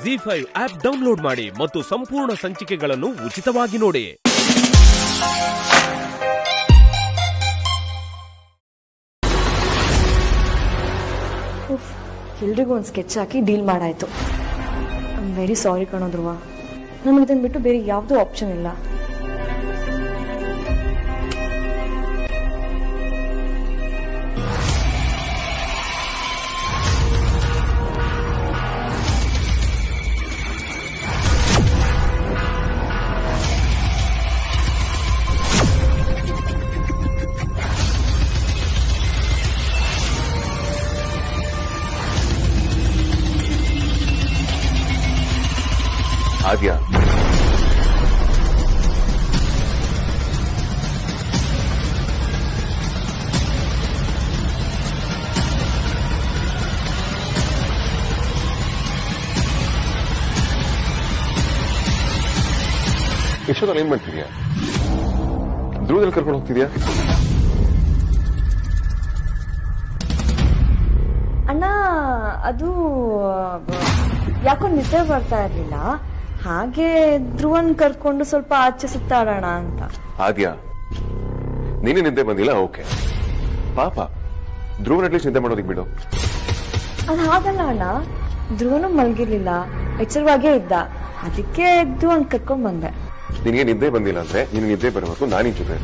ಜಿ5 app download ಮಾಡಿ ಮತ್ತು ಸಂಪೂರ್ಣ ಸಂಚಿಕೆಗಳನ್ನು ಉಚಿತವಾಗಿ ನೋಡಿ. ಎಲ್ರಿಗೂ ಒಂದು ಸ್ಕೆಚ್ ಹಾಕಿ ಡೀಲ್ ಮಾಡಾಯ್ತು. ಐ ಆಮ್ ವೆರಿ ಸಾರಿ ಕಣೋ ಧ್ರುವ, ನಮಗೆ ಇದನ್ನು ಬಿಟ್ಟು ಬೇರೆ ಯಾವುದೂ ಆಪ್ಷನ್ ಇಲ್ಲ. ಆದ್ಯಾ, ಎಷ್ಟೊತ್ತಲ್ಲಿ ಏನ್ ಮಾಡ್ತಿದ್ಯಾ? ಧ್ರುವದಲ್ಲಿ ಕರ್ಕೊಂಡು ಹೋಗ್ತಿದ್ಯಾ? ಅಣ್ಣ, ಅದು ಯಾಕೋ ನಿದ್ದೆ ಬರ್ತಾ ಇರ್ಲಿಲ್ಲ, ಹಾಗೆ ಧ್ರುವನ್ ಕರ್ಕೊಂಡು ಸ್ವಲ್ಪ ಆಚೆ ಸುತ್ತಾಡೋಣ ಅಂತ. ಆದ್ಯಾ, ನೀನೇ ನಿದ್ದೆ ಬಂದಿಲ್ಲ, ಓಕೆ. ಪಾಪ ಧ್ರುವನ್ ಅಟ್ಲೀಸ್ಟ್ ನಿದ್ದೆ ಮಾಡೋದಿಕ್ ಬಿಡು. ಅದು ಹಾಗಲ್ಲ ಅಣ್ಣ, ಧ್ರುವನು ಮಲ್ಗಿರ್ಲಿಲ್ಲ, ಎಚ್ಚರವಾಗೇ ಇದ್ದ, ಅದಕ್ಕೆ ಧ್ರುವನ್ ಕರ್ಕೊಂಡ್ ಬಂದೆ. ನಿನಗೆ ನಿದ್ದೆ ಬಂದಿಲ್ಲ ಅಂದ್ರೆ ನಿನ್ ನಿದ್ದೆ ಬರಬೇಕು, ನಾನಿನ್ ಜೊತೆ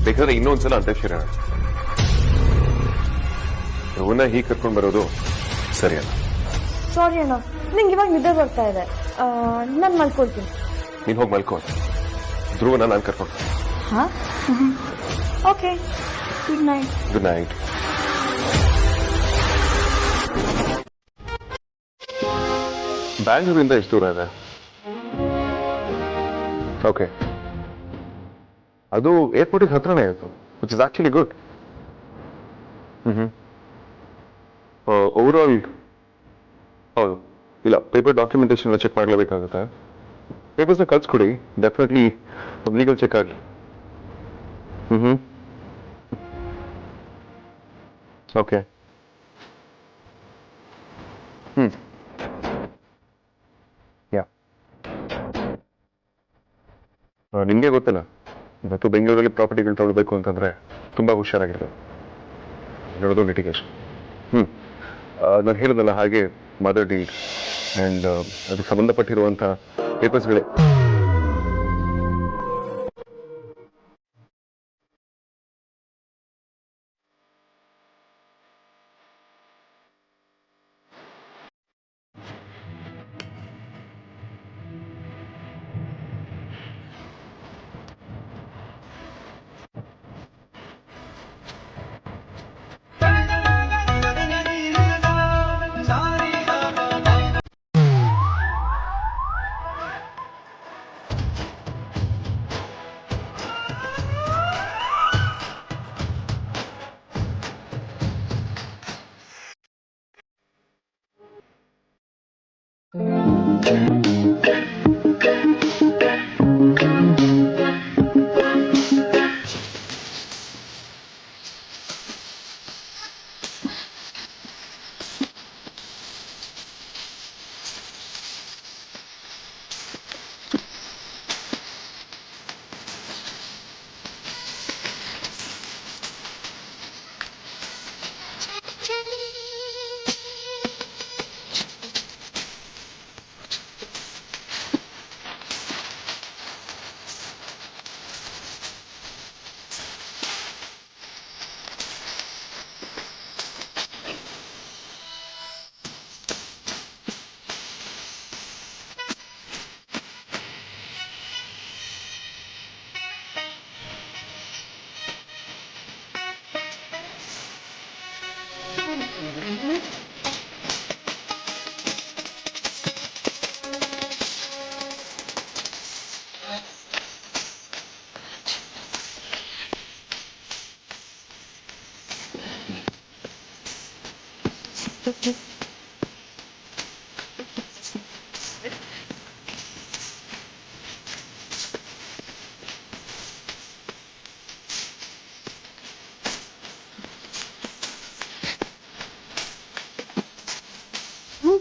ಬೇಕಾದ್ರೆ ಇನ್ನೊಂದ್ಸಲ ಅಂತ್ಯಾಕ್ಷರಿ ಆಡೋಣ. ಧ್ರುವನ ಹೀಗೆ ಕರ್ಕೊಂಡ್ ಬರೋದು ಸರಿಯಲ್ಲ. ಸಾರಿ ಅಣ್ಣ, ನಿಂಗೆ ಇವಾಗ ನಿದ್ದೆ ಬರ್ತಾ ಇದೆ, ನಾನು ಮಲ್ಕೊಳ್ತೀನಿ. ನೀನ್ ಹೋಗಿ ಮಲ್ಕೋ, ಧ್ರುವನ ನಾನು ಕರ್ಕೊಂಡು. ಹಾ, okay, good night. Good night. ಬ್ಯಾಂಗ್ಳೂರಿಂದ ಎಷ್ಟು ದೂರ ಇದೆ? ಓಕೆ, ಅದು ಏರ್ಪೋರ್ಟಿಗೆ ಹತ್ರನೇ ಆಯಿತು, which is actually good. Over all ಹೌದು. ಇಲ್ಲ, ಪೇಪರ್ ಡಾಕ್ಯುಮೆಂಟೇಶನ್ ಚೆಕ್ ಮಾಡಲೇಬೇಕಾಗುತ್ತೆ. ಪೇಪರ್ಸ್ನ ಕಳ್ಸ್ಕೊಡಿ, ಡೆಫಿನೆಟ್ಲಿ ಲೀಗಲ್ ಚೆಕ್ ಆಗಲಿ. ಓಕೆ. ಯಾ, ನಿಮಗೆ ಗೊತ್ತಿಲ್ಲ, ಇವತ್ತು ಬೆಂಗಳೂರಲ್ಲಿ ಪ್ರಾಪರ್ಟಿಗಳು ತಗೊಳ್ಬೇಕು ಅಂತಂದ್ರೆ ತುಂಬಾ ಹುಷಾರಾಗಿರ್ತದೆ, ನೋಡೋದು ಲಿಟಿಗೇಷನ್. ನಾನು ಹೇಳಿದ್ನಲ್ಲ, ಹಾಗೆ ಮದರ್ ಡೀಡ್ ಆ್ಯಂಡ್ ಅದಕ್ಕೆ ಸಂಬಂಧಪಟ್ಟಿರುವಂಥ ಪೇಪರ್ಸ್ಗಳೇ.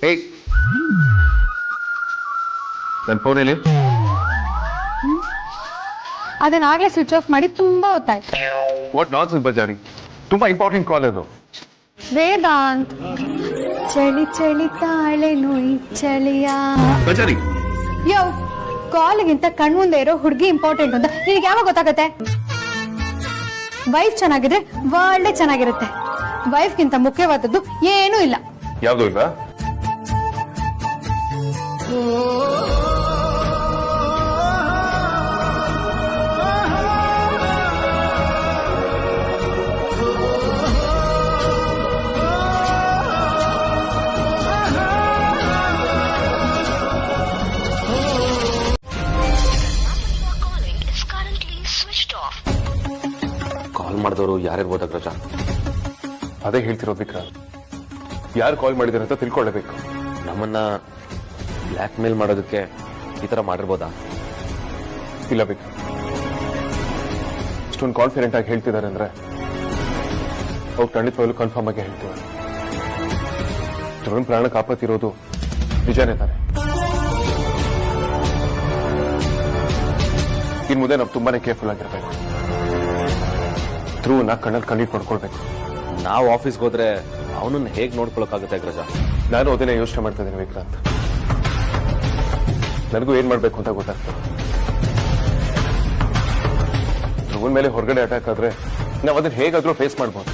Hey. ನನ್ನ ಫೋನಲ್ಲಿ ಅದನ್ನಾಗಲೇ ಸ್ವಿಚ್ ಆಫ್ ಮಾಡಿ ತುಂಬಾ ಹೊತ್ತಾಯ್ತು. ವಾಟ್ ನಾನ್ಸೆನ್ಸ್ ಬಜಾರಿ, ತುಂಬಾ ಇಂಪಾರ್ಟೆಂಟ್ ಕಾಲ್ ಅದು. ವೇದಾಂತ್, ಚಳಿ ಚಳಿ ತಾಳೆ ನುಯ್ ಚಳಿಯ. ಬಜಾರಿ ಯೋ, ಕಾಲ್ಗಿಂತ ಕಣ್ಮುಂದೆ ಇರೋ ಹುಡುಗಿ ಇಂಪಾರ್ಟೆಂಟ್ ಅಂತ ನಿನಗೆ ಯಾವಾಗ ಗೊತ್ತಾಗತ್ತೆ? ವೈಫ್ ಚೆನ್ನಾಗಿದ್ರೆ ವರ್ಲ್ಡೇ ಚೆನ್ನಾಗಿರುತ್ತೆ. ವೈಫ್ಗಿಂತ ಮುಖ್ಯವಾದದ್ದು ಏನೂ ಇಲ್ಲ. ಯಾವ್ದು ಇಲ್ವಾ? ಕಾಲ್ ಮಾಡಿದವರು ಯಾರಿರ್ಬೋದು ಅಗ್ರಜ? ಅದೇ ಹೇಳ್ತಿರೋದು ವಿಕ್ರಾಂತ್, ಯಾರು ಕಾಲ್ ಮಾಡಿದಾರೆ ಅಂತ ತಿಳ್ಕೊಳ್ಳಬೇಕು. ನಮ್ಮನ್ನ ಬ್ಲ್ಯಾಕ್ ಮೇಲ್ ಮಾಡೋದಕ್ಕೆ ಈ ತರ ಮಾಡಿರ್ಬೋದಾ? ಇಲ್ಲ ವಿಕ್ರಾಂತ್, ಇಷ್ಟೊಂದು ಕಾನ್ಫಿಡೆಂಟ್ ಆಗಿ ಹೇಳ್ತಿದ್ದಾರೆ ಅಂದ್ರೆ ಅವ್ರು ಖಂಡಿತವಾಗ್ಲೂ ಕನ್ಫರ್ಮ್ ಆಗಿ ಹೇಳ್ತಿದ್ದಾರೆ. ಧ್ರುವನ್ ಪ್ರಾಣ ಕಾಪಾತಿರೋದು ನಿಜಾನೇ ತಾನೆ. ಇನ್ ಮುಂದೆ ನಾವು ತುಂಬಾನೇ ಕೇರ್ಫುಲ್ ಆಗಿರ್ಬೇಕು. ಧ್ರುವನ ಕಣ್ಣಲ್ಲಿ ಕಣ್ಣೀರ್ ಪಡ್ಕೊಳ್ಬೇಕು. ನಾವು ಆಫೀಸ್ಗೆ ಹೋದ್ರೆ ಅವನನ್ನ ಹೇಗ್ ನೋಡ್ಕೊಳಕ್ಕಾಗುತ್ತೆ ಅಗ್ರಜ? ನಾನು ಅದನ್ನೇ ಯೋಚನೆ ಮಾಡ್ತಾ ಇದ್ದೀನಿ ವಿಕ್ರಾಂತ್. ನನಗೂ ಏನ್ ಮಾಡ್ಬೇಕು ಅಂತ ಗೊತ್ತಾಗ್ತದೆ. ಧ್ರುವನ್ ಮೇಲೆ ಹೊರಗಡೆ ಅಟ್ಯಾಕ್ ಆದ್ರೆ ನಾವು ಅದನ್ನ ಹೇಗಾದ್ರೂ ಫೇಸ್ ಮಾಡ್ಬೋದು.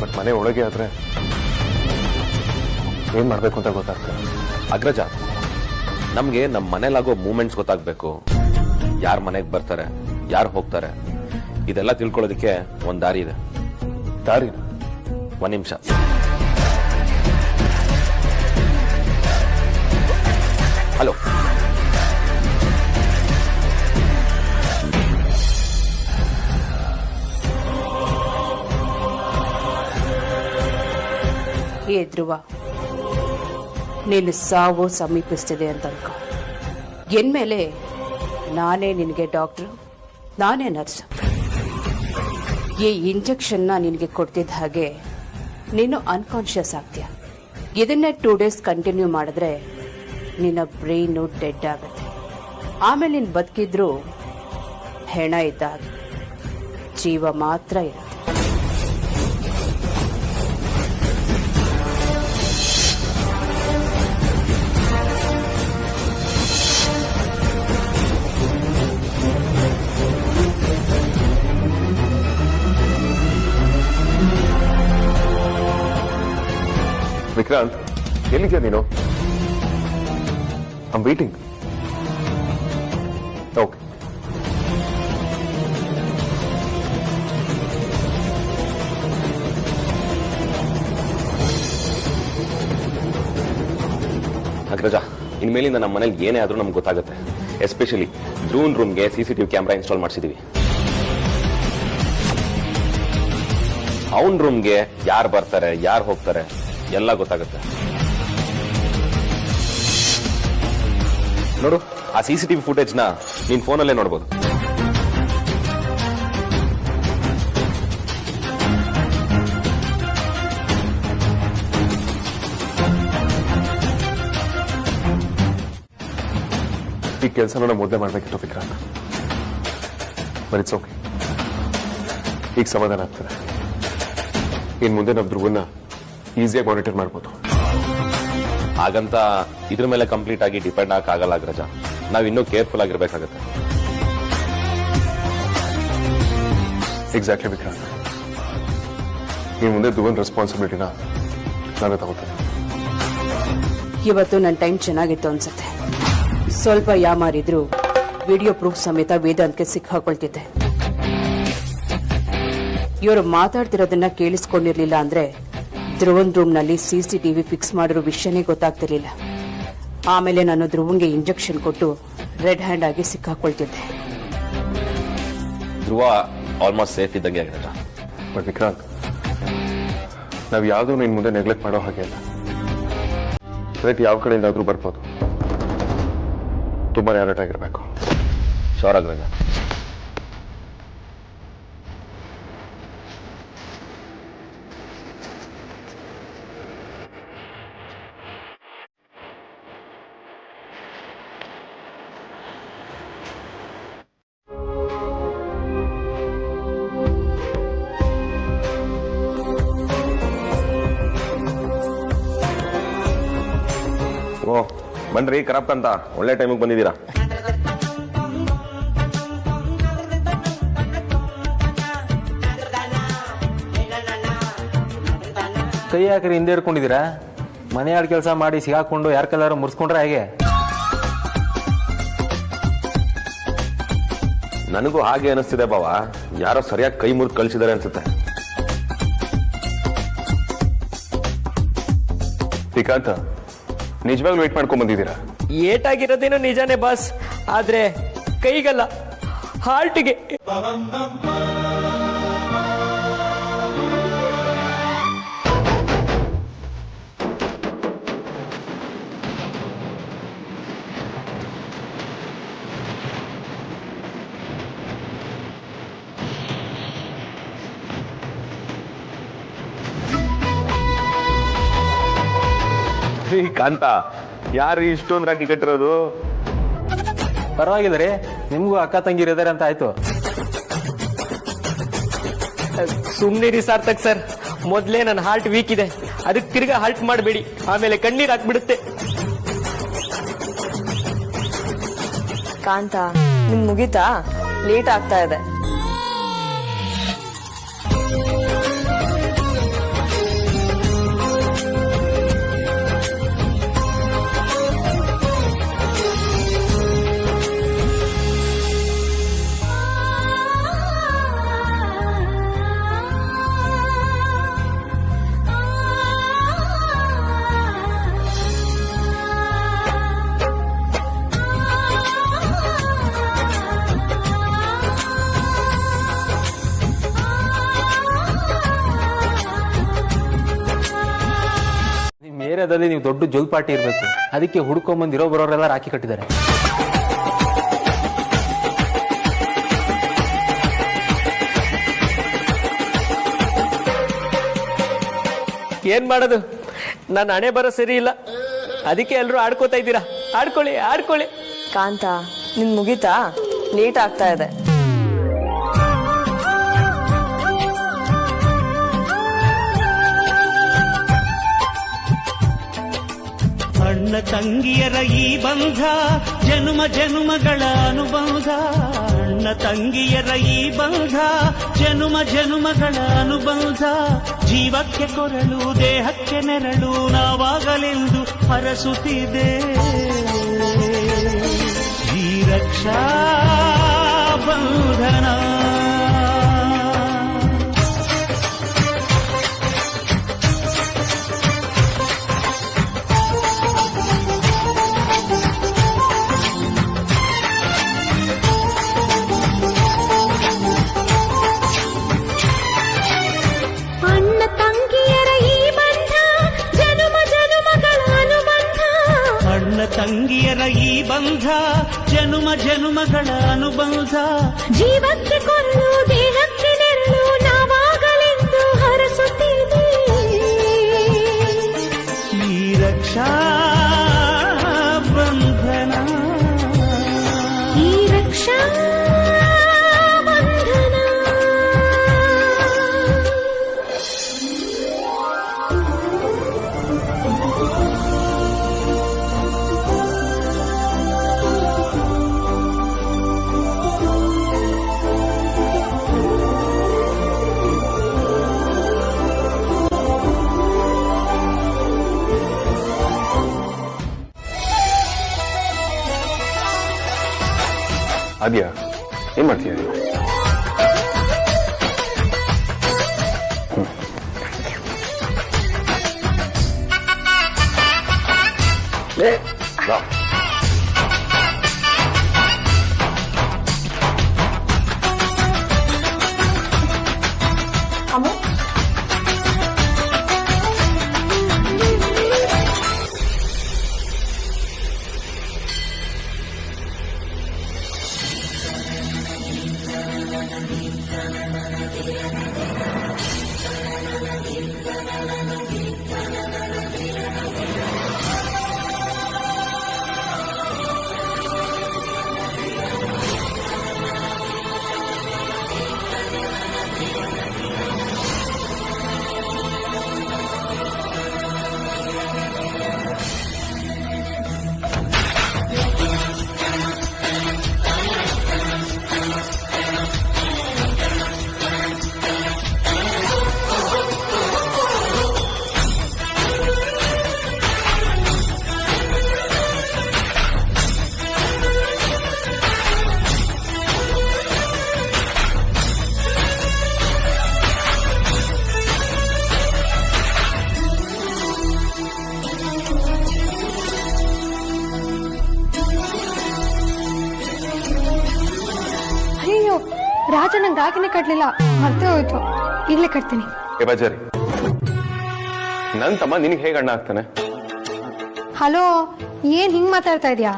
ಬಟ್ ಮನೆ ಒಳಗೆ ಆದ್ರೆ ಏನ್ ಮಾಡ್ಬೇಕು ಅಂತ ಗೊತ್ತಾಗ್ತದೆ. ಅಗ್ರಜ, ನಮ್ಗೆ ನಮ್ಮ ಮನೇಲಾಗೋ ಮೂಮೆಂಟ್ಸ್ ಗೊತ್ತಾಗ್ಬೇಕು. ಯಾರು ಮನೆಗೆ ಬರ್ತಾರೆ, ಯಾರು ಹೋಗ್ತಾರೆ, ಇದೆಲ್ಲ ತಿಳ್ಕೊಳ್ಳೋದಕ್ಕೆ ಒಂದ್ ದಾರಿ ಇದೆ. ದಾರಿನ? ಒಂದ್ ನಿಮಿಷ. ಹಲೋ, ಏ ಧ್ರುವ, ನೀನು ಸಾವು ಸಮೀಪಿಸ್ತಿದೆ ಅಂತ ಅನ್ಕೋ. ಎನ್ಮೇಲೆ ನಾನೇ ನಿನಗೆ ಡಾಕ್ಟ್ರು, ನಾನೇ ನರ್ಸ್. ಈ ಇಂಜೆಕ್ಷನ್ನ ನಿನಗೆ ಕೊಡ್ತಿದ್ದ ಹಾಗೆ ನೀನು ಅನ್ಕಾನ್ಶಿಯಸ್ ಆಗ್ತೀಯ. ಇದನ್ನೇ 2 days ಕಂಟಿನ್ಯೂ ಮಾಡಿದ್ರೆ ನಿನ್ನ ಬ್ರೈನು ಡೆಡ್ ಆಗುತ್ತೆ. ಆಮೇಲೆ ನೀನು ಬದುಕಿದ್ರು ಹೆಣ ಇದ್ದ ಹಾಗೆ, ಜೀವ ಮಾತ್ರ ಇರುತ್ತೆ. ವಿಕ್ರಾಂತ್, ಎಲ್ಲಿದ್ಯಾ ನೀನು? I am waiting. ಓಕೆ. ಅಗ್ರಜ, ಇನ್ಮೇಲಿಂದ ನಮ್ಮ ಮನೇಲಿ ಏನೇ ಆದ್ರೂ ನಮ್ಗೆ ಗೊತ್ತಾಗುತ್ತೆ. ಎಸ್ಪೆಷಲಿ ಧ್ರುವನ್ ರೂಮ್ಗೆ CCTV ಕ್ಯಾಮ್ರಾ ಇನ್ಸ್ಟಾಲ್ ಮಾಡಿಸಿದೀವಿ. ಅವನ್ ರೂಮ್ಗೆ ಯಾರು ಬರ್ತಾರೆ, ಯಾರು ಹೋಗ್ತಾರೆ ಎಲ್ಲ ಗೊತ್ತಾಗುತ್ತೆ. ನೋಡು, ಆ CCTV ಫುಟೇಜ್ನ ನೀನ್ ಫೋನಲ್ಲೇ ನೋಡ್ಬೋದು. ಈ ಕೆಲಸನ ನಾವು ಮೊದಲೇ ಮಾಡ್ಬೇಕಿತ್ತು ವಿಕ್ರಾಂತ್. ಬಟ್ ಇಟ್ಸ್ ಓಕೆ, ಈಗ ಸಮಾಧಾನ ಆಗ್ತದೆ. ಇನ್ ಮುಂದೆ ನಾವು ಧ್ರುವನ್ನ ಈಸಿಯಾಗಿ ಮಾನಿಟರ್ ಮಾಡ್ಬೋದು. ಹಾಗಂತ ಇದ್ರ ಮೇಲೆ ಕಂಪ್ಲೀಟ್ ಆಗಿ ಡಿಪೆಂಡ್ ಆಗಲ್ಲ ಅಗ್ರಜ. ನಾವ್ ಇನ್ನೂ ಕೇರ್ಫುಲ್ ಆಗಿರ್ಬೇಕಾಗತ್ತೆ. ಎಕ್ಸಾಕ್ಟ್ಲಿ ವಿಕ್ರಾಂತ್, ಇನ್ ಮುಂದೆ ಧ್ರುವನ್ ರೆಸ್ಪಾನ್ಸಿಬಿಲಿಟಿನ ನಾವೇ ತಗೋತೇನೆ. ಇವತ್ತು ನನ್ನ ಟೈಮ್ ಚೆನ್ನಾಗಿತ್ತು ಅನ್ಸುತ್ತೆ. ಸ್ವಲ್ಪ ಯಾಮಾರಿದ್ರು ವಿಡಿಯೋ ಪ್ರೂಫ್ ಸಮೇತ ವೇದಾಂತ್ಗೆ ಸಿಕ್ಕಾಕೊಳ್ತಿದ್ದೆ. ಇವರು ಮಾತಾಡ್ತಿರೋದನ್ನ ಕೇಳಿಸ್ಕೊಂಡಿರ್ಲಿಲ್ಲ ಅಂದ್ರೆ ಧ್ರುವನ್ ರೂಮ್ನಲ್ಲಿ CCTV ಫಿಕ್ಸ್ ಮಾಡಿರೋ ವಿಷಯನೇ ಗೊತ್ತಾಗ್ತಿರ್ಲಿಲ್ಲ. ಆಮೇಲೆ ನಾನು ಧ್ರುವನ್ಗೆ ಇಂಜೆಕ್ಷನ್ ಕೊಟ್ಟು ರೆಡ್ ಹ್ಯಾಂಡ್ ಆಗಿ ಸಿಕ್ಕಾಕೊಳ್ತಿದ್ದೆ. ಧ್ರುವ ಆಲ್ಮೋಸ್ಟ್ ಸೇಫ್ ಇದ್ದಂಗೆ ಅಗ್ರಜ. ಬಟ್ ವಿಕ್ರಾಂತ್, ನಾವು ಯಾವುದೂ ಇನ್ ಮುಂದೆ ನೆಗ್ಲೆಕ್ಟ್ ಮಾಡೋ ಹಾಗೆ ಇಲ್ಲ. ಥ್ರೆಟ್ ಯಾವ ಕಡೆಯಿಂದಾದ್ರೂ ಬರ್ಬೋದು. ತುಂಬಾನೇ ಅಲರ್ಟ್ ಆಗಿರ್ಬೇಕು. ಶೋರ್ ಅಗ್ರಜ. ಓ ಬನ್ರಿ ಕರಪ್ತ ಅಂತ ಒಳ್ಳೆ ಟೈಮಿಗೆ ಬಂದಿದ್ದೀರಾ. ಕೈ ಹಾಕ್ರಿ ಹಿಂದೆ ಹಿಡ್ಕೊಂಡಿದ್ದೀರಾ? ಮನೆ ಆಡ್ ಕೆಲಸ ಮಾಡಿ ಸಿಗಾಕೊಂಡು ಯಾರ ಕಲ್ಲಾರು ಮುರ್ಸ್ಕೊಂಡ್ರೆ ಹೇಗೆ? ನನಗೂ ಹಾಗೆ ಅನಿಸ್ತಿದೆ ಬಾವ, ಯಾರೋ ಸರಿಯಾಗಿ ಕೈ ಮುರಿದು ಕಳಿಸಿದಾರೆ ಅನ್ಸುತ್ತೆ. ಶ್ರೀಕಾಂತ್, ನಿಜವಾಗ್ಲೂ ವೇಟ್ ಮಾಡ್ಕೊಂಡ್ ಬಂದಿದ್ದೀರಾ? ಏಟಾಗಿರೋದೇನೋ ನಿಜಾನೇ ಬಾಸ್, ಆದ್ರೆ ಕೈಗಲ್ಲ, ಹಾರ್ಟ್ಗೆ. ಕಾಂತ, ಯಾರು ಇಷ್ಟೊಂದು ರಾಕಿ ಕಟ್ಟಿರೋದು? ಪರವಾಗಿಲ್ಲ ರೀ, ನಿಮ್ಗೂ ಅಕ್ಕ ತಂಗಿರಿದಾರೆ ಅಂತ ಆಯ್ತು. ಸುಮ್ನಿರಿ ಸಾರ್ಥಕ್ ಸರ್, ಮೊದ್ಲೇ ನನ್ನ ಹಾರ್ಟ್ ವೀಕ್ ಇದೆ, ಅದಕ್ಕೆ ತಿರ್ಗಾ ಹಾರ್ಟ್ ಮಾಡಬೇಡಿ, ಆಮೇಲೆ ಕಣ್ಣೀರ್ ಹಾಕ್ಬಿಡುತ್ತೆ. ಕಾಂತ, ನಿಮ್ ಮುಗೀತಾ? ಲೇಟ್ ಆಗ್ತಾ ಇದೆ. ನಿಮ್ಮ ಏರಿಯಾದಲ್ಲಿ ನೀವು ದೊಡ್ಡ ಜೋಲ್ ಪಾರ್ಟಿ ಇರಬೇಕು, ಅದಕ್ಕೆ ಹುಡ್ಕೊಂಬಂದು ಇರೋ ಬರೋರೆಲ್ಲ ರಾಖಿ ಕಟ್ಟಿದ್ದಾರೆ. ಏನ್ ಮಾಡೋದು, ನನ್ನ ಹಣೆ ಬರೋ ಸರಿ ಇಲ್ಲ, ಅದಕ್ಕೆ ಎಲ್ರು ಆಡ್ಕೋತಾ ಇದ್ದೀರಾ. ಆಡ್ಕೊಳ್ಳಿ ಆಡ್ಕೊಳ್ಳಿ. ಕಾಂತ, ನಿಮ್ ಮುಗೀತಾ? ಲೇಟ್ ಆಗ್ತಾ ಇದೆ. ಅಣ್ಣ ತಂಗಿಯರ ಈ ಬಂಧ ಜನುಮ ಜನುಮಗಳ ಅನುಬಂಧ. ಅಣ್ಣ ತಂಗಿಯರ ಈ ಬಂಧ ಜನುಮ ಜನುಮಗಳ ಅನುಬಂಧ. ಜೀವಕ್ಕೆ ಕೊರಳು ದೇಹಕ್ಕೆ ನೆರಳು ನಾವಾಗಲೆಂದು ಹರಸುತ್ತಿದೆ ಈ ರಕ್ಷಾ ಬಂಧನ. ತಂಗಿಯರ ಈ ಬಂಧ ಜನುಮ ಜನುಮಗಳ ಅನುಬಂಧ. ಜೀವಕ್ಕೆ ಕೊರಳು ದೇಹಕ್ಕೆ ನೆರಳು ನಾವಾಗಲೆಂದು ಹರಸುತ್ತಿದೆ ಈ ರಕ್ಷಾ ಬಂಧನ. ಈ ರಕ್ಷಾ ಆದ್ಯಾ, ಏನ್ ಮಾಡ್ತೀಯ? ರಾಜ ನಂಗೆ ರಾಗಿನೇ ಕಟ್ಲಿಲ್ಲ, ಮರ್ತೇ ಹೋಯ್ತು. ಈಗ್ಲೇ ಕಟ್ತೀನಿ. ಏ ಬಜಾರಿ, ನನ್ ತಮ್ಮ ನಿನಗೆ ಹೇಗೆ ಅಣ್ಣ ಆಗ್ತಾನೆ? ಹಲೋ, ಏನ್ ಹಿಂಗ್ ಮಾತಾಡ್ತಾ ಇದೀಯಾ?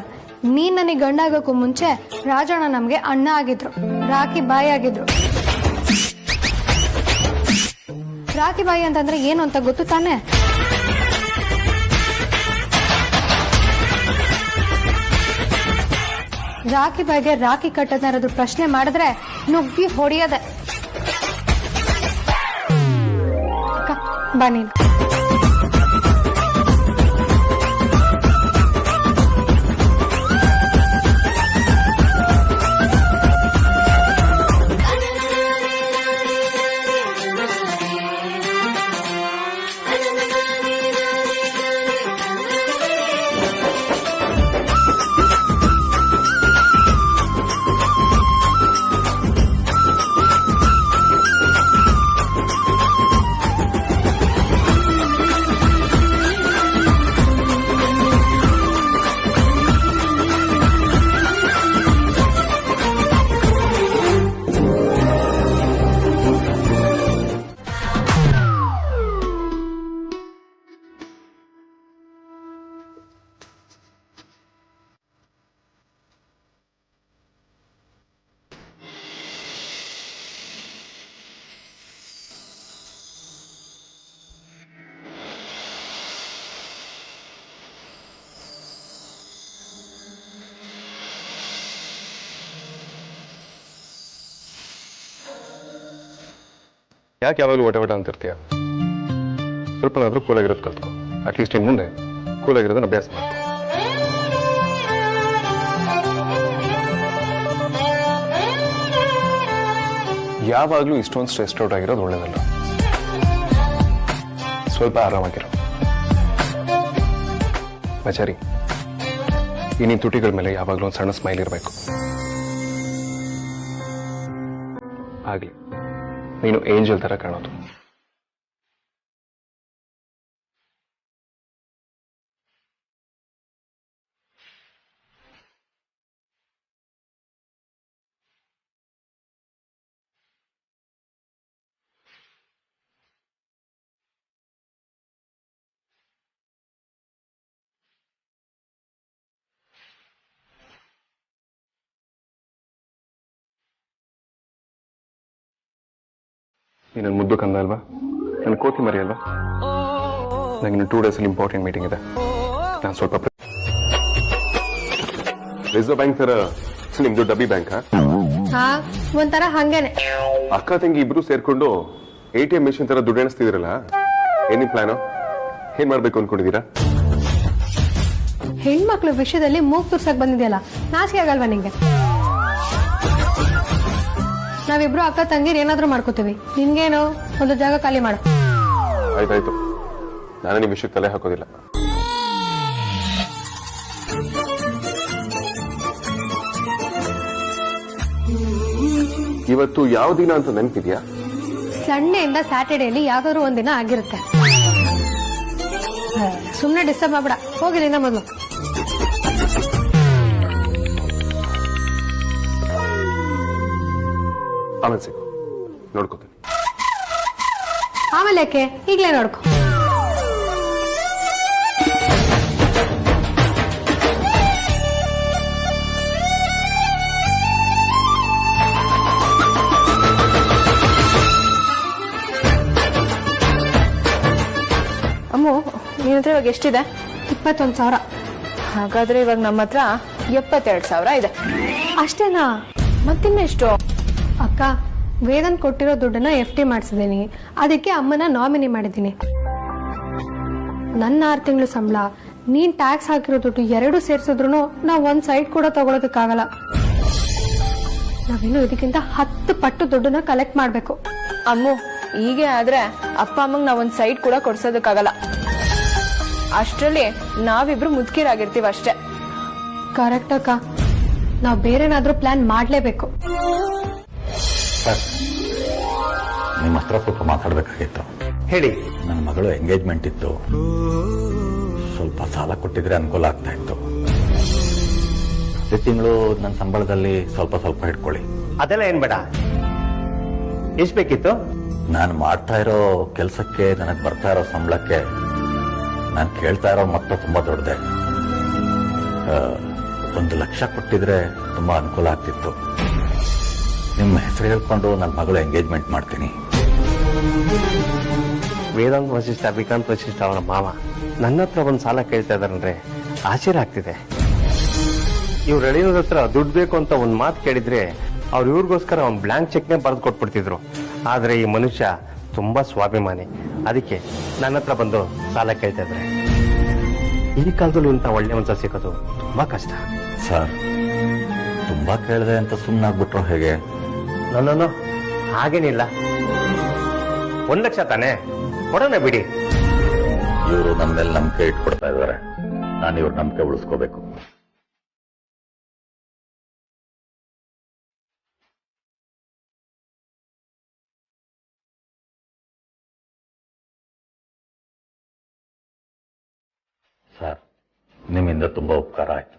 ನೀನ್ ನನಗೆ ಗಂಡ ಆಗೋಕ್ಕೂ ಮುಂಚೆ ರಾಜಣ್ಣ ನಮ್ಗೆ ಅಣ್ಣ ಆಗಿದ್ರು, ರಾಖಿ ಬಾಯಿ ಆಗಿದ್ರು. ರಾಖಿ ಬಾಯಿ ಅಂತಂದ್ರೆ ಏನು ಅಂತ ಗೊತ್ತು ತಾನೆ? ರಾಖಿ ಬಾಯಿಗೆ ರಾಖಿ ಕಟ್ಟೋದನ್ನ ಯಾರಾದ್ರೂ ಪ್ರಶ್ನೆ ಮಾಡಿದ್ರೆ ನುಗ್ಗಿ ಹೊಡಿಯೋದೆ. ಬಾ ನೀನು. ಯಾಕೆ ಯಾವಾಗಲೂ ಒಟ ಅಂತಿರ್ತೀಯ? ಸ್ವಲ್ಪನಾದ್ರೂ ಕೂಲಾಗಿರೋದು ಕಲ್ತ್ಕೊ. ಅಟ್ಲೀಸ್ಟ್ ಇನ್ನು ಮುಂದೆ ಕೂಲಾಗಿರೋದನ್ನ ಅಭ್ಯಾಸ ಮಾಡಿ. ಯಾವಾಗಲೂ ಇಷ್ಟೊಂದು ಸ್ಟ್ರೆಸ್ ಔಟ್ ಆಗಿರೋದು ಒಳ್ಳೇದಲ್ಲ. ಸ್ವಲ್ಪ ಆರಾಮಾಗಿರೋ. ಬಚಾರಿ, ಈ ನಿನ್ನ ತುಟಿಗಳ ಮೇಲೆ ಯಾವಾಗಲೂ ಒಂದು ಸಣ್ಣ ಸ್ಮೈಲ್ ಇರಬೇಕು. ಆಗ್ಲಿ ನೀನು ಏಂಜಲ್ ತರ ಕಾಣೋದು. ನೀನು ಮುದ್ದು ಕಂದ ಅಲ್ವಾ? ನನ್ನ ಕೋತಿ ಮರಿ ಅಲ್ವಾ? ನನಗೆ 2 ಡೇಸ್ ಅಲ್ಲಿ ಇಂಪಾರ್ಟೆಂಟ್ ಮೀಟಿಂಗ್ ಇದೆ. ನಾನು ಸ್ವಲ್ಪ ರಿಸರ್ವ್ ಬ್ಯಾಂಕ್ ತರ ನಿಮ್ದು ಡಬ್ಬಿ ಬ್ಯಾಂಕ್ ಒಂಥರ ಹಂಗೇನೆ. ಅಕ್ಕ ತಂಗಿ ಇಬ್ರು ಸೇರ್ಕೊಂಡು ATM ಮೆಷಿನ್ ತರ ದುಡ್ಡು ಎಣಿಸ್ತಿದಿರಲ್ಲ, ಏನಿ ಪ್ಲಾನು? ಏನ್ ಮಾಡ್ಬೇಕು ಅನ್ಕೊಂಡಿದೀರಾ? ಹೆಣ್ಮಕ್ಳ ವಿಷಯದಲ್ಲಿ ಮೂಗ್ ತುರ್ಸಕ್ ಬಂದಿದೆಯಲ್ಲ, ನಾಚಿಕೆ ಆಗಲ್ವಾ ನಿಂಗೆ? ನಾವಿಬ್ರು ಅಕ್ಕ ತಂಗಿರ್ ಏನಾದ್ರೂ ಮಾಡ್ಕೋತೀವಿ, ನಿನ್ಗೇನು? ಒಂದು ಜಾಗ ಖಾಲಿ ಮಾಡು. ಆಯ್ತಾಯ್ತು, ನಾನು ನಿಮ್ ವಿಷಯಕ್ಕೆ ತಲೆ ಹಾಕೋದಿಲ್ಲ. ಇವತ್ತು ಯಾವ ದಿನ ಅಂತ ನೆನಪಿದ್ಯಾ? ಸಂಡೆಯಿಂದ ಸ್ಯಾಟರ್ಡೇಲಿ ಯಾವ್ದಾದ್ರು ಒಂದಿನ ಆಗಿರುತ್ತೆ. ಸುಮ್ನೆ ಡಿಸ್ಟರ್ಬ್ ಮಾಡ್ಬೇಡ, ಹೋಗಿರಿಂದ ಮೊದಲು. ಆಮೇಲೆ ಸಿಗು, ನೋಡ್ಕೋತೀನಿ. ಆಮೇಲೆ ಯಾಕೆ? ಈಗ್ಲೇ ನೋಡ್ಕೊ. ಅಮ್ಮು, ನಿನ್ನ ಹತ್ರ ಇವಾಗ ಎಷ್ಟಿದೆ? 21,000. ಹಾಗಾದ್ರೆ ಇವಾಗ ನಮ್ಮ ಹತ್ರ 72,000 ಇದೆ. ಅಷ್ಟೇನಾ? ಮತ್ತಿನ್ನೆಷ್ಟು? ಅಕ್ಕ, ವೇದನ್ ಕೊಟ್ಟಿರೋ ದುಡ್ಡನ್ನ FD ಮಾಡಿಸಿದೀನಿ. ಅದಕ್ಕೆ ಅಮ್ಮನ ನಾಮಿನಿ ಮಾಡಿದ್ದೀನಿ. ನನ್ನ 6 ತಿಂಗಳು ಸಂಬಳ, ನೀನ್ ಟ್ಯಾಕ್ಸ್ ಹಾಕಿರೋ ದುಡ್ಡು 2 ಸೇರ್ಸಿದ್ರು ನಾವ್ ಒಂದ್ ಸೈಡ್ ಕೂಡ ತಗೊಳೋದಕ್ಕಾಗಲ್ಲ. ನಾವಿನ್ನು ಇದಕ್ಕಿಂತ 10 ಪಟ್ಟು ದುಡ್ಡನ್ನ ಕಲೆಕ್ಟ್ ಮಾಡ್ಬೇಕು. ಅಮ್ಮು, ಹೀಗೆ ಆದ್ರೆ ಅಪ್ಪ ಅಮ್ಮಂಗ್ ನಾವೊಂದ್ ಸೈಡ್ ಕೂಡ ಕೊಡ್ಸೋದಕ್ಕಾಗಲ್ಲ. ಅಷ್ಟ್ರಲ್ಲಿ ನಾವಿಬ್ರು ಮುದುಕಿರಾಗಿರ್ತೀವಿ ಅಷ್ಟೇ. ಕರೆಕ್ಟ್ ಅಕ್ಕ, ನಾವ್ ಬೇರೆನಾದ್ರೂ ಪ್ಲಾನ್ ಮಾಡ್ಲೇಬೇಕು. ನಿಮ್ಮ ಹತ್ರ ಸ್ವಲ್ಪ ಮಾತಾಡ್ಬೇಕಾಗಿತ್ತು. ಹೇಳಿ. ನನ್ನ ಮಗಳು ಎಂಗೇಜ್ಮೆಂಟ್ ಇತ್ತು, ಸ್ವಲ್ಪ ಸಾಲ ಕೊಟ್ಟಿದ್ರೆ ಅನುಕೂಲ ಆಗ್ತಾ ಇತ್ತು. ಪ್ರತಿ ತಿಂಗಳು ನನ್ನ ಸಂಬಳದಲ್ಲಿ ಸ್ವಲ್ಪ ಸ್ವಲ್ಪ ಇಟ್ಕೊಳ್ಳಿ. ಅದೆಲ್ಲ ಏನ್ ಬೇಡ, ಎಷ್ಟು ಬೇಕಿತ್ತು? ನಾನು ಮಾಡ್ತಾ ಇರೋ ಕೆಲಸಕ್ಕೆ, ನನಗೆ ಬರ್ತಾ ಇರೋ ಸಂಬಳಕ್ಕೆ ನಾನು ಕೇಳ್ತಾ ಇರೋ ಮೊತ್ತ ತುಂಬಾ ದೊಡ್ಡದೆ. 1 ಲಕ್ಷ ಕೊಟ್ಟಿದ್ರೆ ತುಂಬಾ ಅನುಕೂಲ ಆಗ್ತಿತ್ತು. ನಿಮ್ಮ ಹೆಸರು ಹೇಳ್ಕೊಂಡು ನನ್ನ ಮಗಳು ಎಂಗೇಜ್ಮೆಂಟ್ ಮಾಡ್ತೀನಿ. ವೇದಾಂತ್ ವಶಿಷ್ಠ, ವಿಕಾಂತ್ ವಶಿಷ್ಠ ಅವರ ಮಾವ ನನ್ನ ಹತ್ರ ಒಂದು ಸಾಲ ಕೇಳ್ತಾ ಇದಾರಂದ್ರೆ ಆಶ್ಚರ್ಯ ಆಗ್ತಿದೆ. ಇವ್ರು ರೆಡಿನವ್ರ ಹತ್ರ ದುಡ್ಡು ಬೇಕು ಅಂತ ಒಂದು ಮಾತು ಕೇಳಿದ್ರೆ ಅವ್ರು ಇವ್ರಿಗೋಸ್ಕರ ಒಂದು ಬ್ಲಾಂಕ್ ಚೆಕ್ನೇ ಬರೆದು ಕೊಟ್ಬಿಡ್ತಿದ್ರು. ಆದ್ರೆ ಈ ಮನುಷ್ಯ ತುಂಬಾ ಸ್ವಾಭಿಮಾನಿ. ಅದಕ್ಕೆ ನನ್ನ ಹತ್ರ ಬಂದು ಸಾಲ ಕೇಳ್ತಾ ಇದ್ರೆ ಈ ಕಾಲದಲ್ಲೂ ಇಂಥ ಒಳ್ಳೆ ಮನುಷ್ಯ ಸಿಗೋದು ತುಂಬಾ ಕಷ್ಟ. ಸರ್, ತುಂಬಾ ಕೇಳಿದೆ ಅಂತ ಸುಮ್ಮನಾಗ್ಬಿಟ್ರು ಹೇಗೆ? ನಾನು ಹಾಗೇನಿಲ್ಲ. 1 ಲಕ್ಷ ತಾನೆ, ಕೊಡೋಣ ಬಿಡಿ. ಇವರು ನನ್ನ ಮೇಲೆ ನಂಬಿಕೆ ಇಟ್ಕೊಡ್ತಾ ಇದ್ದಾರೆ. ನಾನು ಇವ್ರ ನಂಬಿಕೆ ಉಳಿಸ್ಕೋಬೇಕು. ಸರ್, ನಿಮ್ಮಿಂದ ತುಂಬಾ ಉಪಕಾರ ಆಯ್ತು.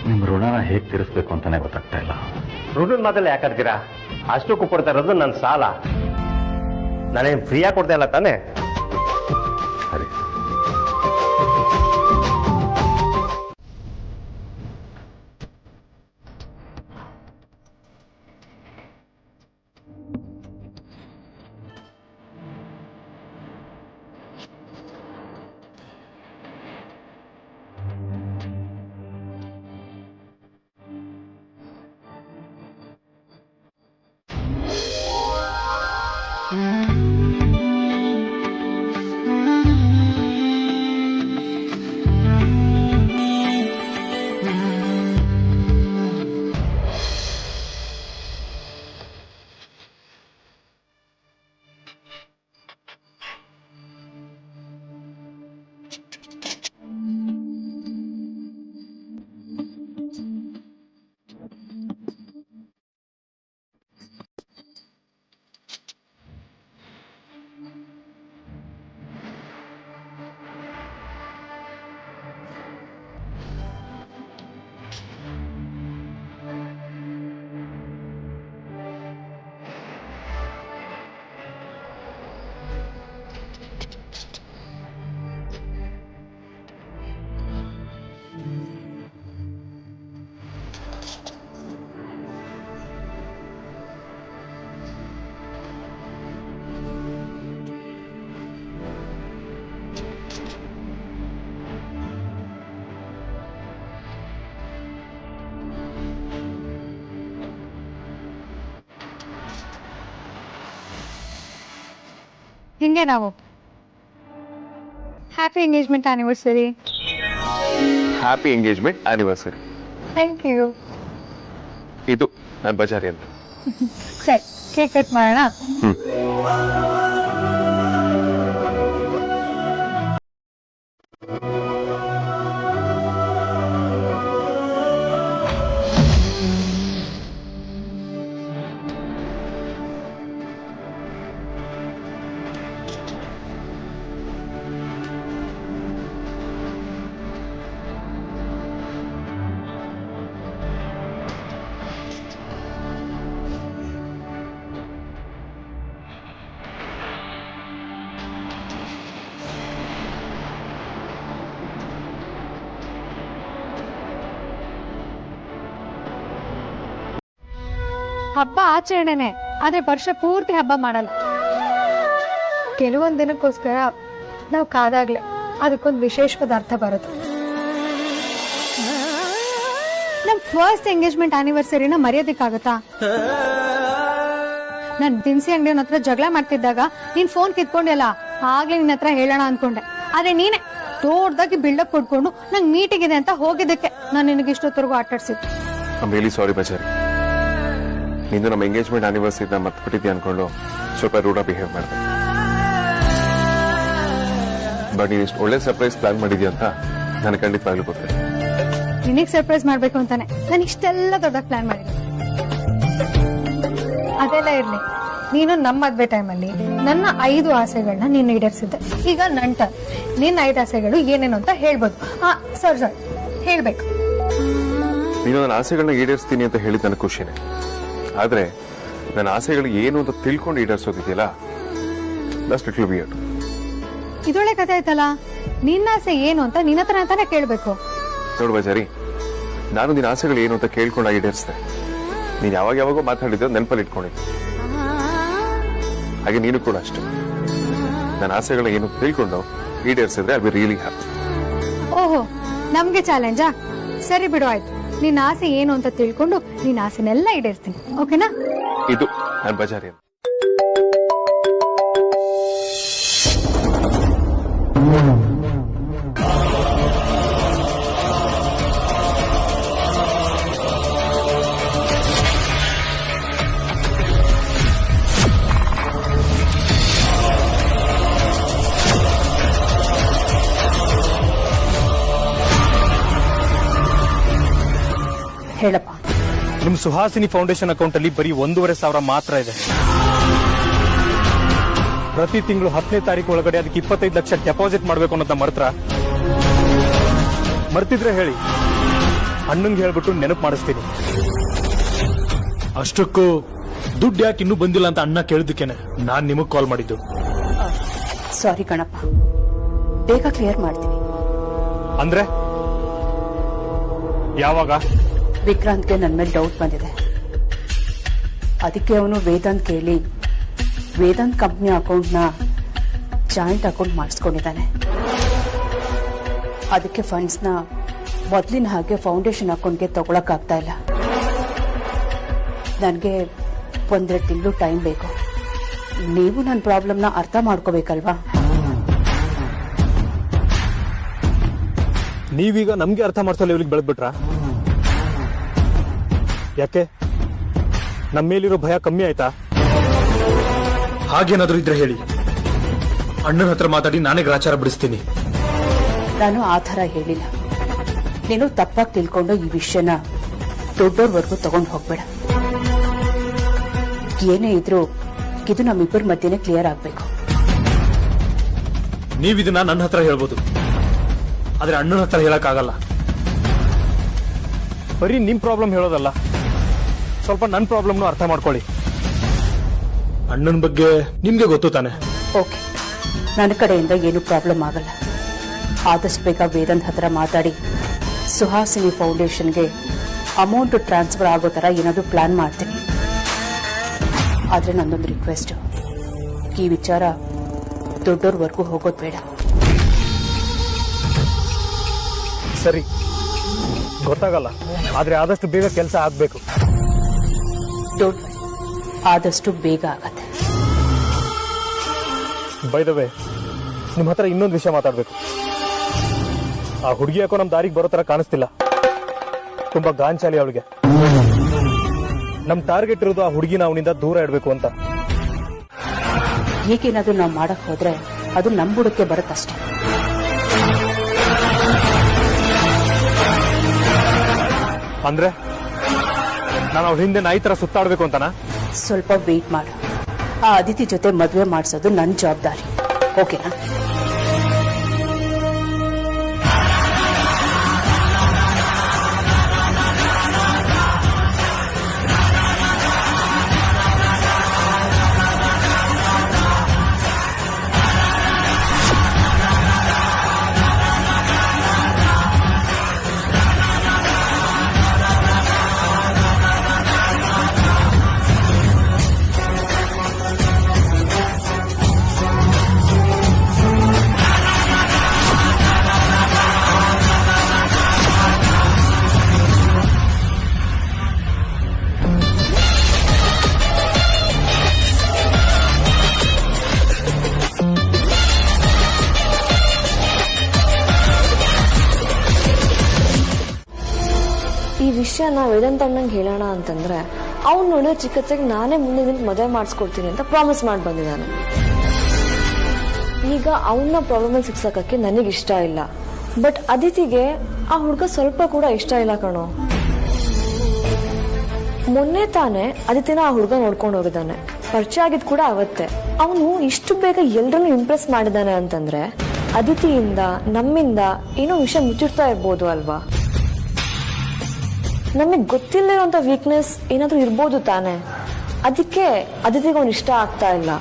ನಿಮ್ ಋಣನ ಹೇಗೆ ತೀರಿಸ್ಬೇಕು ಅಂತಾನೆ ಗೊತ್ತಾಗ್ತಾ ಇಲ್ಲ. ಋಣದ ಮಾತಲ್ಲಿ ಯಾಕಾಡ್ತೀರಾ? ಅಷ್ಟಕ್ಕೂ ಕೊಡ್ತಾ ಇರೋದು ನನ್ನ ಸಾಲ. ನಾನೇನು ಫ್ರೀಯಾಗಿ ಕೊಡ್ತಾ ಇಲ್ಲ ತಾನೆ? ಸರಿ. ಹಿಂಗೆ ನಾವು happy engagement anniversary. Happy engagement anniversary. Thank you. ಇದು ನಾನು ಬಜಾರಿ ಅಂತ. ಸರಿ, ಕೇಕ್ ಕಟ್ ಮಾಡೋಣ. ಹಬ್ಬ ಆಚರಣೆನೆ, ಆದ್ರೆ ವರ್ಷ ಪೂರ್ತಿ ಹಬ್ಬ ಮಾಡಲ್ಲ. ಕೆಲವೊಂದ್ ದಿನಕ್ಕೋಸ್ಕರ ನಾವು ಕಾದಾಗ್ಲೆ ಅದಕ್ಕೊಂದು ವಿಶೇಷವಾದ ಅರ್ಥ ಬರುತ್ತೆ. ನಮ್ ಫಸ್ಟ್ ಎಂಗೇಜ್ಮೆಂಟ್ ಆನಿವರ್ಸರಿನ ಮರೆಯೋದಕ್ಕಾಗತ್ತಾ? ನಾನ್ ದಿನಸಿ ಅಂಗಡಿಯವನ ಹತ್ರ ಜಗಳ ಮಾಡ್ತಿದ್ದಾಗ ನೀನ್ ಫೋನ್ ಕಿತ್ಕೊಂಡೆಲ್ಲ, ಆಗ್ಲೇ ನಿನ್ನ ಹತ್ರ ಹೇಳೋಣ ಅನ್ಕೊಂಡೆ. ಆದ್ರೆ ನೀನೆ ದೊಡ್ಡದಾಗಿ ಬಿಲ್ಡಪ್ ಕೊಡ್ಕೊಂಡು ನಂಗೆ ಮೀಟಿಂಗ್ ಇದೆ ಅಂತ ಹೋಗಿದ್ದಕ್ಕೆ ನಾನು ನಿನಗೆ ಇಷ್ಟೊತ್ತರೆಗೂ ಆಟಾಡ್ಸಿದ್ದು. ಐ ಆಮ್ ರಿಯಲಿ ಸಾರಿ ಬಜಾರಿ. ನಿಂದು ನಮ್ಮ ಎಂಗೇಜ್ಮೆಂಟ್ ಆನಿವರ್ಸರಿನ ಮರ್ತ್ಬಿಟ್ಟಿದ್ದೆ ಅನ್ಕೊಂಡು ಸ್ವಲ್ಪ ರೂಢ ಬಿಹೇವ್ ಮಾಡಿದೆ. ಬಟ್ ನೀನು ಇಷ್ಟು ಒಳ್ಳೆ ಸರ್ಪ್ರೈಸ್ ಪ್ಲಾನ್ ಮಾಡಿದ್ಯಾ ಅಂತ ನನಗೆ ಖಂಡಿತವಾಗ್ಲೂ ಗೊತ್ತಿಲ್ಲ. ನಿನಗೆ ಸರ್ಪ್ರೈಸ್ ಮಾಡ್ಬೇಕು ಅಂತಾನೆ ನಾನು ಇಷ್ಟೆಲ್ಲ ದೊಡ್ಡ ಪ್ಲಾನ್ ಮಾಡಿದ್ದೆ. ಅದೆಲ್ಲ ಇರ್ಲಿ, ನೀನು ನಮ್ಮ ಮದ್ವೆ ಟೈಮಲ್ಲಿ ನನ್ನ 5 ಆಸೆಗಳನ್ನ ನೀನು ಈಡೇರಿಸಿದ್ದೆ. ಈಗ ನನ್ನ ಟರ್ನ್. ನಿನ್ನ 5 ಆಸೆಗಳು ಏನೇನು ಅಂತ ಹೇಳ್ಬೋದು. ಸರಿ ಹೇಳ್ಬೇಕು. ನೀನು ನನ್ನ ಆಸೆಗಳನ್ನ ಈಡೇರಿಸ್ತೀನಿ ಅಂತ ಹೇಳಿದ ನನಗೆ ಖುಷಿನೇ. ಆದ್ರೆ ನನ್ನ ಆಸೆಗಳು ಏನು ಅಂತ ತಿಳ್ಕೊಂಡು ಈಡೇರಿಸೋದಿದೆಯಲ್ಲ ದಟ್ಸ್ ಲಿಟ್ಲ್ ವಿಯರ್ಡ್. ಇದೊಳ್ಳೆ ಕಥೆ ಆಯ್ತಲ್ಲ. ನಿನ್ನ ಆಸೆ ಏನು ಅಂತ ನಿನ್ನ ಹತ್ರ ಅಂತಾನೆ ಕೇಳ್ಬೇಕು. ನೋಡು ಬಜಾರಿ, ನಾನು ನಿನ್ನ ಆಸೆಗಳು ಏನು ಅಂತ ಕೇಳ್ಕೊಂಡಾಗ ಈಡೇರಿಸಿದೆ. ನೀನ್ ಯಾವಾಗೋ ಮಾತಾಡಿದ್ದು ನೆನಪಲ್ಲಿ ಇಟ್ಕೊಂಡಿದ್ದೆ. ಹಾಗೆ ನೀನು ಕೂಡ ಅಷ್ಟೇ. ನನ್ನ ಆಸೆಗಳ ಏನು ತಿಳ್ಕೊಂಡು ಈಡೇರಿಸಿದ್ರೆ ಐ ವಿಲ್ ರಿಯಲಿ ಹ್ಯಾಪಿ. ಓಹೋ, ನಮ್ಗೆ ಚಾಲೆಂಜಾ? ಸರಿ ಬಿಡು, ಆಯ್ತು. ನಿನ್ನ ಆಸೆ ಏನು ಅಂತ ತಿಳ್ಕೊಂಡು ನಿನ್ನ ಆಸೆನೆಲ್ಲ ಈಡೇರಿಸ್ತೀನಿ. ಓಕೆನಾ? ಇದು ನಾನು ಬಜಾರಿ. ಹೇಳಪ್ಪ. ನಿಮ್ ಸುಹಾಸಿನಿ ಫೌಂಡೇಶನ್ ಅಕೌಂಟ್ ಅಲ್ಲಿ ಬರೀ 1,500 ಮಾತ್ರ ಇದೆ. ಪ್ರತಿ ತಿಂಗಳು 10ನೇ ತಾರೀಕು ಒಳಗಡೆ ಅದಕ್ಕೆ 25 ಲಕ್ಷ ಡೆಪಾಸಿಟ್ ಮಾಡ್ಬೇಕು ಅನ್ನೋದನ್ನ ಮರ್ತಿದ್ರೆ ಹೇಳಿ, ಅಣ್ಣಂಗೆ ಹೇಳ್ಬಿಟ್ಟು ನೆನಪು ಮಾಡಿಸ್ತೀನಿ. ಅಷ್ಟಕ್ಕೂ ದುಡ್ಡು ಯಾಕೆ ಇನ್ನೂ ಬಂದಿಲ್ಲ ಅಂತ ಅಣ್ಣ ಕೇಳಿದ್ದಕ್ಕೇನೆ ನಾನ್ ನಿಮಗ್ ಕಾಲ್ ಮಾಡಿದ್ದು. ಸಾರಿ ಕಣಪ್ಪ, ಬೇಗ ಕ್ಲಿಯರ್ ಮಾಡ್ತೀನಿ. ಅಂದ್ರೆ ಯಾವಾಗ? ವಿಕ್ರಾಂತ್ಗೆ ನನ್ನ ಮೇಲೆ ಡೌಟ್ ಬಂದಿದೆ. ಅದಕ್ಕೆ ಅವನು ವೇದಾಂತ್ ಕೇಳಿ ವೇದಾಂತ್ ಕಂಪ್ನಿ ಅಕೌಂಟ್ನ ಜಾಯಿಂಟ್ ಅಕೌಂಟ್ ಮಾಡಿಸ್ಕೊಂಡಿದ್ದಾನೆ. ಅದಕ್ಕೆ ಫಂಡ್ಸ್ನ ಮೊದಲಿನ ಹಾಗೆ ಫೌಂಡೇಶನ್ ಅಕೌಂಟ್ಗೆ ತಗೊಳಕ್ಕಾಗ್ತಾ ಇಲ್ಲ. ನನಗೆ 1-2 ತಿಂಗಳು ಟೈಮ್ ಬೇಕು. ನೀವು ನನ್ನ ಪ್ರಾಬ್ಲಮ್ನ ಅರ್ಥ ಮಾಡ್ಕೋಬೇಕಲ್ವಾ? ನೀವೀಗ ನಮ್ಗೆ ಅರ್ಥ ಮಾಡ್ಸೋ ಲೆವೆಲ್ಗೆ ಬೆಳೆದ್ಬಿಟ್ರಾ? ಯಾಕೆ, ನಮ್ಮ ಮೇಲಿರೋ ಭಯ ಕಮ್ಮಿ ಆಯ್ತಾ? ಹಾಗೇನಾದ್ರೂ ಇದ್ರೆ ಹೇಳಿ, ಅಣ್ಣನ ಹತ್ರ ಮಾತಾಡಿ ನಾನೇ ಗ್ರಾಚಾರ ಬಿಡಿಸ್ತೀನಿ. ನಾನು ಆ ಥರ ಹೇಳಿಲ್ಲ. ನೀನು ತಪ್ಪಾಗಿ ತಿಳ್ಕೊಂಡು ಈ ವಿಷಯನ ದೊಡ್ಡೋರ್ವರೆಗೂ ತಗೊಂಡು ಹೋಗ್ಬೇಡ. ಏನೇ ಇದ್ರೂ ಇದು ನಮ್ಮಿಬ್ಬರ ಮಧ್ಯೆನೇ ಕ್ಲಿಯರ್ ಆಗ್ಬೇಕು. ನೀವಿದನ್ನ ನನ್ನ ಹತ್ರ ಹೇಳ್ಬೋದು, ಆದ್ರೆ ಅಣ್ಣನ ಹತ್ರ ಹೇಳಕ್ಕಾಗಲ್ಲ. ಬರೀ ನಿಮ್ ಪ್ರಾಬ್ಲಮ್ ಹೇಳೋದಲ್ಲ, ಸ್ವಲ್ಪ ನನ್ನ ಪ್ರಾಬ್ಲಮ್ನು ಅರ್ಥ ಮಾಡ್ಕೊಳ್ಳಿ. ಅಣ್ಣನ ಬಗ್ಗೆ ನಿಮ್ಗೆ ಗೊತ್ತು ತಾನೆ. ಓಕೆ, ನನ್ನ ಕಡೆಯಿಂದ ಏನು ಪ್ರಾಬ್ಲಮ್ ಆಗಲ್ಲ. ಆದಷ್ಟು ಬೇಗ ವೇದಾಂತ್ ಹತ್ರ ಮಾತಾಡಿ ಸುಹಾಸಿನಿ ಫೌಂಡೇಶನ್ಗೆ ಅಮೌಂಟ್ ಟ್ರಾನ್ಸ್ಫರ್ ಆಗೋ ಥರ ಏನಾದರೂ ಪ್ಲಾನ್ ಮಾಡ್ತೀನಿ. ಆದರೆ ನನ್ನೊಂದು ರಿಕ್ವೆಸ್ಟ್, ಈ ವಿಚಾರ ದೊಡ್ಡೋರ್ವರೆಗೂ ಹೋಗೋದು ಬೇಡ. ಸರಿ, ಗೊತ್ತಾಗಲ್ಲ, ಆದ್ರೆ ಆದಷ್ಟು ಬೇಗ ಕೆಲಸ ಆಗ್ಬೇಕು. ಆದಷ್ಟು ಬೇಗ ಆಗತ್ತೆ. ಬೈ ದ ವೇ, ನಿಮ್ ಹತ್ರ ಇನ್ನೊಂದು ವಿಷಯ ಮಾತಾಡ್ಬೇಕು. ಆ ಹುಡುಗಿ ಯಾಕೋ ನಮ್ ದಾರಿಗೆ ಬರೋ ತರ ಕಾಣಿಸ್ತಿಲ್ಲ. ತುಂಬಾ ಗಾಂಚಾಲಿ ಅವಳಿಗೆ. ನಮ್ ಟಾರ್ಗೆಟ್ ಇರೋದು ಆ ಹುಡುಗಿನ ಅವನಿಂದ ದೂರ ಇಡಬೇಕು ಅಂತ. ಹೀಗೇನಾದ್ರೂ ನಾವು ಮಾಡಕ್ ಹೋದ್ರೆ ಅದು ನಮ್ ಬುಡಕ್ಕೆ ಬರುತ್ತಷ್ಟೇ. ಅಂದ್ರೆ ನಾನು ಅವ್ರ ಹಿಂದೆ ನಾಯಿ ತರ ಸುತ್ತಾಡ್ಬೇಕು ಅಂತನಾ? ಸ್ವಲ್ಪ ವೇಟ್ ಮಾಡು. ಆ ಅದಿತಿ ಜೊತೆ ಮದುವೆ ಮಾಡಿಸೋದು ನನ್ನ ಜವಾಬ್ದಾರಿ. ಓಕೆನಾ? ವಿಷಯನ ವೇದಾಂತ ಅಣ್ಣಂಗೆ ಹೇಳೋಣ ಅಂತಂದ್ರೆ ಅವ್ನು ನೋಡೋ ಚಿಕಿತ್ಸೆಗೆ ನಾನೇ ಮುಂದೆ ನಿಂತು ಮದುವೆ ಮಾಡಿಸ್ಕೊಡ್ತೀನಿ ಅಂತ ಪ್ರಾಮಿಸ್ ಮಾಡಿ ಬಂದಿದ್ದಾನೆ. ಈಗ ಅವನ ಪ್ರಾಬ್ಲಮ್ ಸಿಕ್ಸಕ್ಕೆ ನನಗಿಷ್ಟ ಇಲ್ಲ, ಬಟ್ ಅದಿತಿಗೆ ಆ ಹುಡುಗ ಸ್ವಲ್ಪ ಕೂಡ ಇಷ್ಟ ಇಲ್ಲ ಕಣೋ. ಮೊನ್ನೆ ತಾನೇ ಅದಿತಿನ ಆ ಹುಡುಗ ನೋಡ್ಕೊಂಡು ಹೋಗಿದ್ದಾನೆ, ಪರಿಚಯ ಆಗಿದ್ ಕೂಡ ಅವತ್ತೆ. ಅವನು ಇಷ್ಟು ಬೇಗ ಎಲ್ರನ್ನೂ ಇಂಪ್ರೆಸ್ ಮಾಡಿದಾನೆ ಅಂತಂದ್ರೆ ಅದಿತಿಯಿಂದ ನಮ್ಮಿಂದ ಏನೋ ವಿಷಯ ಮುಚ್ಚಿರ್ತಾ ಇರ್ಬೋದು ಅಲ್ವಾ? ನಮಗ್ ಗೊತ್ತಿಲ್ಲದಿರುವಂತ ವೀಕ್ನೆಸ್ ಏನಾದ್ರೂ ಇರ್ಬೋದು ತಾನೆ. ಅದಕ್ಕೆ ಅದಿತಿಗೆ ಅವ್ನು ಇಷ್ಟ ಆಗ್ತಾ ಇಲ್ಲ.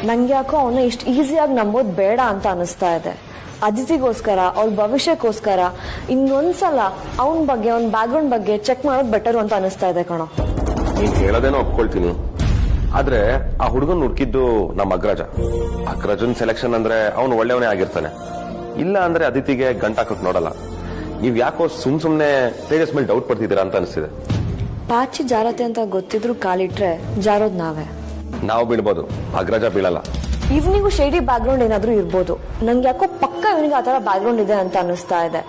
ನಂಗೆ ಯಾಕೋ ಅವನ್ನ ಇಷ್ಟು ಈಸಿಯಾಗಿ ನಂಬೋದ್ ಬೇಡ ಅಂತ ಅನಿಸ್ತಾ ಇದೆ. ಅದಿತಿಗೋಸ್ಕರ ಅವ್ರ ಭವಿಷ್ಯಕ್ಕೋಸ್ಕರ ಇನ್ನೊಂದ್ಸಲ ಅವನ ಬಗ್ಗೆ ಅವ್ನ ಬ್ಯಾಕ್ಗ್ರೌಂಡ್ ಬಗ್ಗೆ ಚೆಕ್ ಮಾಡೋದು ಬೆಟರ್ ಅಂತ ಅನಿಸ್ತಾ ಇದೆ ಕಣೋ. ನೀನ್ ಹೇಳೋದೇನೋ ಒಪ್ಕೊಳ್ತೀನಿ, ಆದ್ರೆ ಆ ಹುಡುಗನ್ ಹುಡುಕಿದ್ದು ನಮ್ಮ ಅಗ್ರಜನ್ ಸೆಲೆಕ್ಷನ್ ಅಂದ್ರೆ ಅವನು ಒಳ್ಳೆಯವನೇ ಆಗಿರ್ತಾನೆ. ಇಲ್ಲ ಅಂದ್ರೆ ಅದಿತಿಗೆ ಗಂಟಾಕಕ್ ನೋಡಲ್ಲ. ನೀವ್ ಯಾಕೋ ಸುಮ್ನೆ ತೇಜಸ್ ಮೇಲೆ ಡೌಟ್ ಪಡ್ತಿದ್ದೀರಾ ಅಂತ ಅನಿಸ್ತಿದೆ. ಪಾಚಿ ಜಾರತೆ ಅಂತ ಗೊತ್ತಿದ್ರು ಕಾಲಿಟ್ರೆ ಜಾರೋದ್ ನಾವೇ. ನಾವು ಬೀಳ್ಬೋದು, ಅಗ್ರಜ ಬೀಳಲ್ಲ. ಇವನಿಗೂ ಶೇಡಿ ಬ್ಯಾಕ್ಗ್ರೌಂಡ್ ಏನಾದ್ರೂ ಇರ್ಬೋದು. ನಂಗೆ ಯಾಕೋ ಪಕ್ಕ ಇವನಿಗೆ ಆತರ ಬ್ಯಾಕ್ಗ್ರೌಂಡ್ ಇದೆ ಅಂತ ಅನಿಸ್ತಾ ಇದೆ.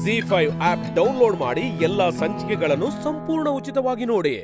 ZEE5 ಆಪ್ ಡೌನ್ಲೋಡ್ ಮಾಡಿ ಎಲ್ಲಾ ಸಂಚಿಕೆಗಳನ್ನು ಸಂಪೂರ್ಣ ಉಚಿತವಾಗಿ ನೋಡಿ.